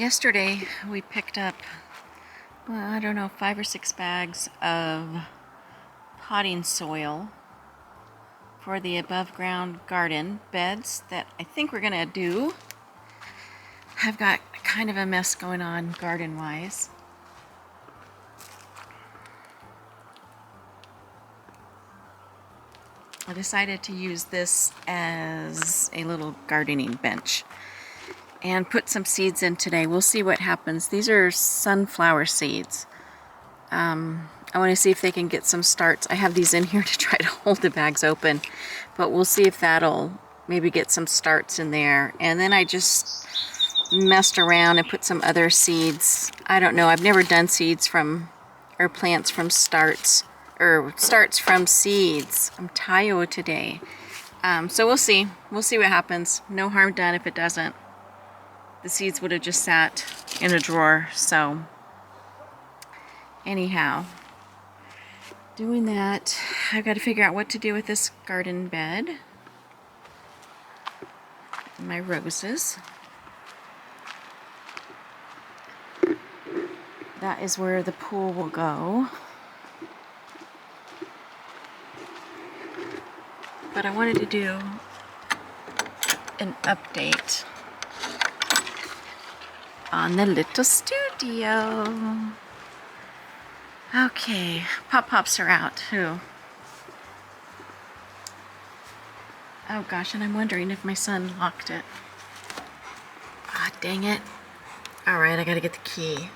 Yesterday we picked up, well, I don't know, 5 or 6 bags of potting soil for the above ground garden beds that I think we're gonna do. I've got kind of a mess going on garden wise. I decided to use this as a little gardening bench and put some seeds in today. We'll see what happens. These are sunflower seeds. I want to see if they can get some starts. I have these in here to try to hold the bags open, but we'll see if that'll maybe get some starts in there. And then I just messed around and put some other seeds. I don't know, I've never done seeds from, or plants from starts, or starts from seeds. I'm tired today. So we'll see what happens. No harm done if it doesn't. The seeds would have just sat in a drawer, so anyhow, doing that, I've got to figure out what to do with this garden bed. My roses. That is where the pool will go. But I wanted to do an update on the little studio. Okay, pop-pops are out too. Oh gosh, and I'm wondering if my son locked it. Ah, dang it. All right, I gotta get the key.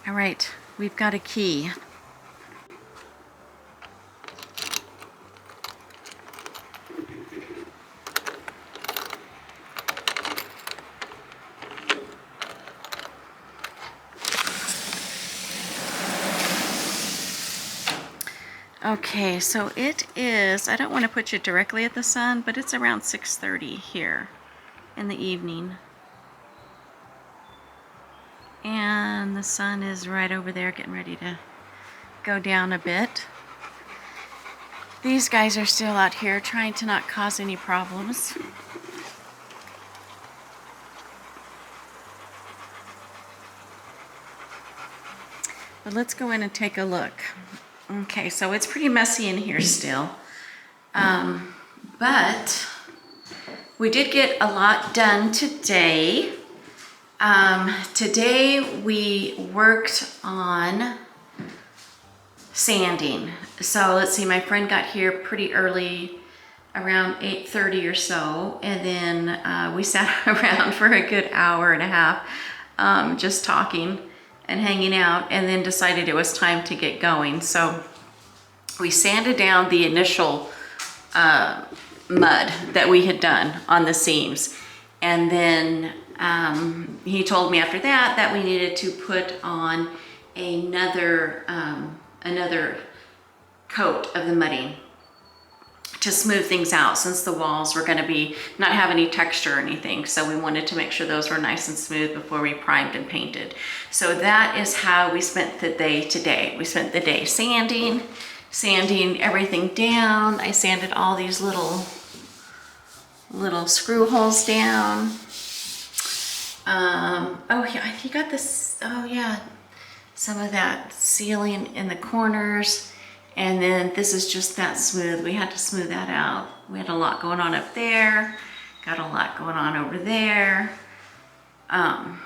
All right, we've got a key. Okay, so it is, I don't want to put you directly at the sun, but it's around 6:30 here in the evening. And the sun is right over there getting ready to go down a bit. These guys are still out here trying to not cause any problems. But let's go in and take a look. Okay, so it's pretty messy in here still. But we did get a lot done today. Today we worked on sanding. So let's see, my friend got here pretty early, around 8:30 or so, and then we sat around for a good hour and a half, just talking and hanging out, and then decided it was time to get going. So we sanded down the initial mud that we had done on the seams, and then he told me after that we needed to put on another coat of the mudding to smooth things out, since the walls were going to be not have any texture or anything. So we wanted to make sure those were nice and smooth before we primed and painted. So that is how we spent the day today. We spent the day sanding everything down. I sanded all these little screw holes down. Oh yeah, he got this, oh yeah, some of that sealing in the corners. And then this is just that smooth. We had to smooth that out. We had a lot going on up there, got a lot going on over there.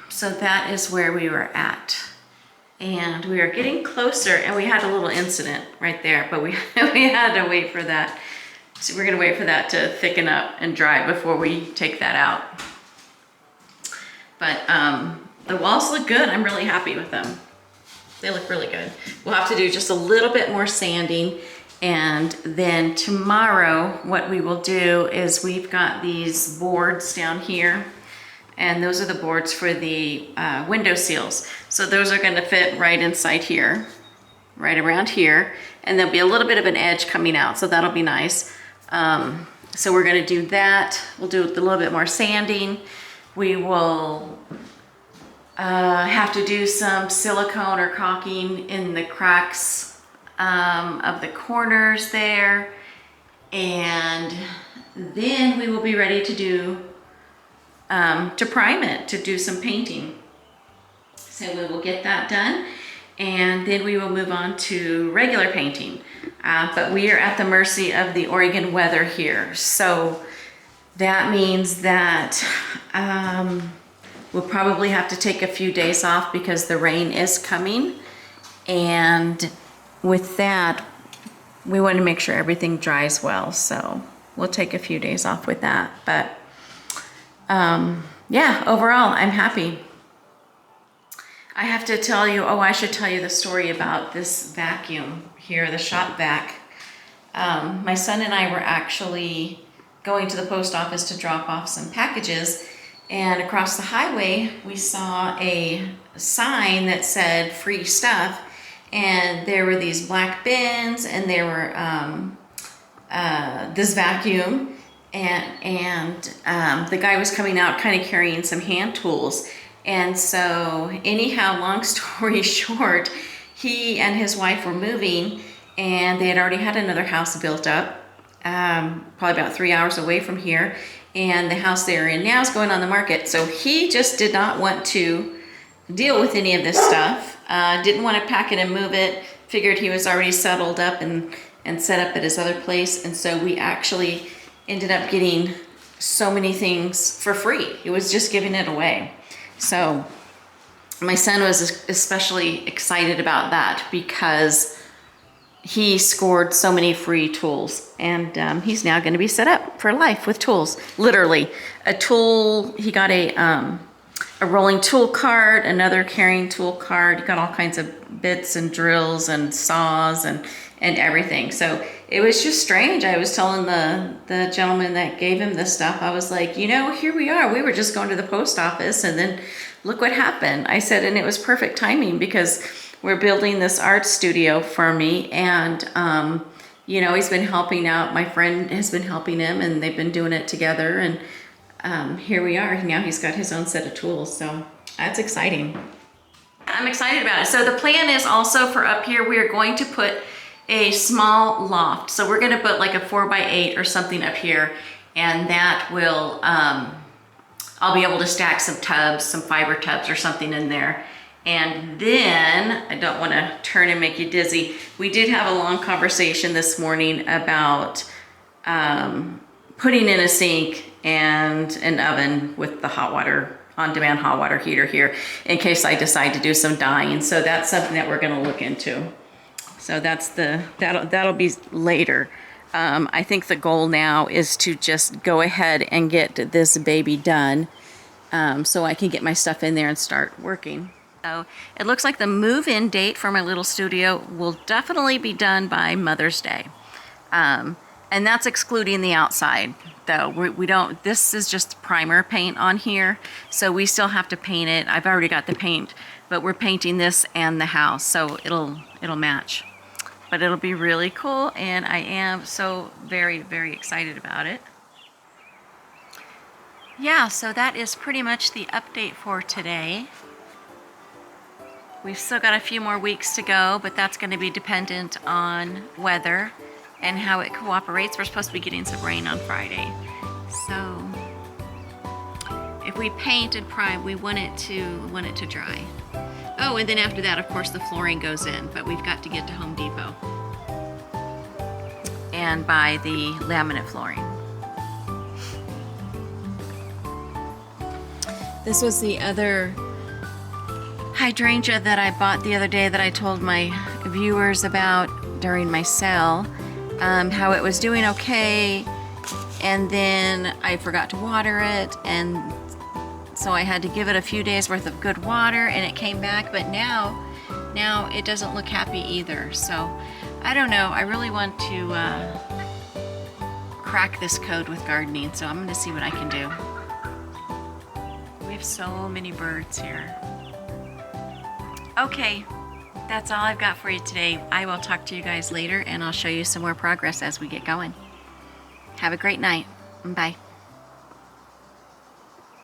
So that is where we were at. And we are getting closer, and we had a little incident right there, but we had to wait for that. So we're gonna wait for that to thicken up and dry before we take that out. But the walls look good. I'm really happy with them. They look really good. We'll have to do just a little bit more sanding, and then tomorrow what we will do is we've got these boards down here, and those are the boards for the window seals. So those are going to fit right inside here, right around here, and there'll be a little bit of an edge coming out, so that'll be nice. So we're going to do that. We'll do a little bit more sanding. We will have to do some silicone or caulking in the cracks of the corners there, and then we will be ready to do to prime it, to do some painting. So we will get that done, and then we will move on to regular painting. But we are at the mercy of the Oregon weather here. So that means that we'll probably have to take a few days off because the rain is coming. And with that, we want to make sure everything dries well. So we'll take a few days off with that. But yeah, overall, I'm happy. I have to tell you, I should tell you the story about this vacuum here, the shop vac. My son and I were actually going to the post office to drop off some packages, and across the highway we saw a sign that said free stuff, and there were these black bins, and there were this vacuum, and the guy was coming out kind of carrying some hand tools. And so anyhow, long story short, he and his wife were moving, and they had already had another house built up, probably about 3 hours away from here. And the house they're in now is going on the market. So he just did not want to deal with any of this stuff, didn't want to pack it and move it, figured he was already settled up and set up at his other place. And so we actually ended up getting so many things for free. He was just giving it away. So my son was especially excited about that because he scored so many free tools, and he's now going to be set up for life with tools. Literally, a tool. He got a rolling tool cart, another carrying tool cart. He got all kinds of bits and drills and saws and everything. So it was just strange. I was telling the gentleman that gave him this stuff, I was like, here we are. We were just going to the post office, and then look what happened. I said, and it was perfect timing because we're building this art studio for me, and he's been helping out. My friend has been helping him, and they've been doing it together, and here we are. Now he's got his own set of tools, so that's exciting. I'm excited about it. So the plan is also for up here, we are going to put a small loft. So we're going to put like a 4x8 or something up here, and that will, I'll be able to stack some tubs, some fiber tubs or something in there. And then, I don't want to turn and make you dizzy, we did have a long conversation this morning about putting in a sink and an oven with the hot water, on-demand hot water heater here in case I decide to do some dyeing. So that's something that we're going to look into. So that'll be later. I think the goal now is to just go ahead and get this baby done, so I can get my stuff in there and start working. So it looks like the move-in date for my little studio will definitely be done by Mother's Day. And that's excluding the outside, though. We don't, this is just primer paint on here, so we still have to paint it. I've already got the paint, but we're painting this and the house, so it'll match. But it'll be really cool, and I am so very, very excited about it. Yeah, so that is pretty much the update for today. We've still got a few more weeks to go, but that's going to be dependent on weather and how it cooperates. We're supposed to be getting some rain on Friday. So if we paint and prime, we want it to dry. Oh, and then after that, of course, the flooring goes in, but we've got to get to Home Depot and buy the laminate flooring. This was the other hydrangea that I bought the other day that I told my viewers about during my sale, how it was doing okay, and then I forgot to water it, and so I had to give it a few days worth of good water, and it came back, but now it doesn't look happy either. So I don't know, I really want to crack this code with gardening, so I'm going to see what I can do. We have so many birds here. Okay, that's all I've got for you today. I will talk to you guys later, and I'll show you some more progress as we get going. Have a great night. Bye.